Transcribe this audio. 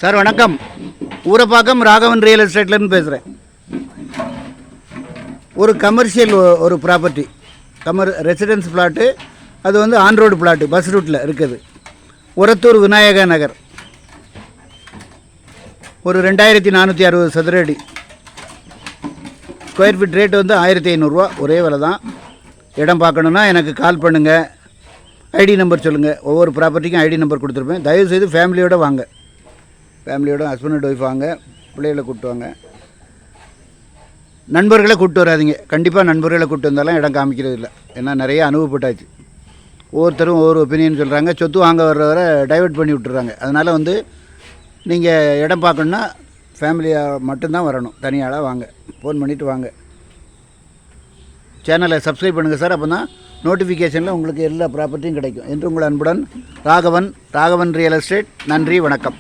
Sir வணக்கம். Urapakkam Raghavan real எஸ்டேட்லேருந்து பேசுகிறேன். ஒரு கமர்ஷியல் ஒரு ப்ராப்பர்ட்டி ரெசிடென்ஸ் பிளாட்டு, அது வந்து ஆன் ரோடு பிளாட்டு, பஸ் ரூட்டில் இருக்குது. உரத்தூர் விநாயகா நகர். ஒரு 2460 சதுர அடி. ஸ்கொயர் ஃபீட் ரேட்டு வந்து 1500 ஒரே விலை தான். இடம் பார்க்கணுன்னா எனக்கு கால் பண்ணுங்கள். ஐடி நம்பர் சொல்லுங்கள். ஒவ்வொரு ப்ராப்பர்ட்டிக்கும் ஐடி நம்பர் கொடுத்துருப்பேன். தயவுசெய்து ஃபேமிலியோடு வாங்க. ஃபேமிலியோட ஹஸ்பண்ட் அண்ட் ஒய்ஃப் வாங்க. பிள்ளைகளை கூப்பிட்டு வாங்க. நண்பர்களை கூப்பிட்டு வராதிங்க. கண்டிப்பாக நண்பர்களை கூப்பிட்டு வந்தாலும் இடம் காமிக்கிறது இல்லை. ஏன்னா நிறைய அனுபவப்பட்டாச்சு. ஒவ்வொருத்தரும் ஒவ்வொரு ஒப்பீனியன் சொல்கிறாங்க. சொத்து வாங்க வர்றவரை டைவெர்ட் பண்ணி விட்டுறாங்க. அதனால் வந்து நீங்கள் இடம் பார்க்கணுன்னா ஃபேமிலியாக மட்டும்தான் வரணும். தனியாளாக வாங்க. ஃபோன் பண்ணிவிட்டு வாங்க. சேனலை சப்ஸ்கிரைப் பண்ணுங்கள் சார். அப்போ தான் நோட்டிஃபிகேஷனில் உங்களுக்கு எல்லா ப்ராப்பர்ட்டியும் கிடைக்கும். என்று உங்கள் அன்புடன் ராகவன் ரியல் எஸ்டேட். நன்றி, வணக்கம்.